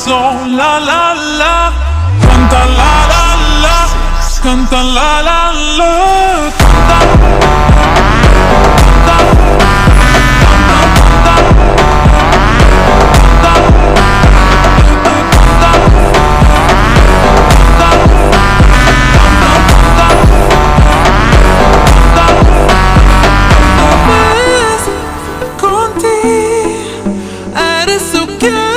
corazón. La la la, canta la la la, canta la la la, contigo, eres o que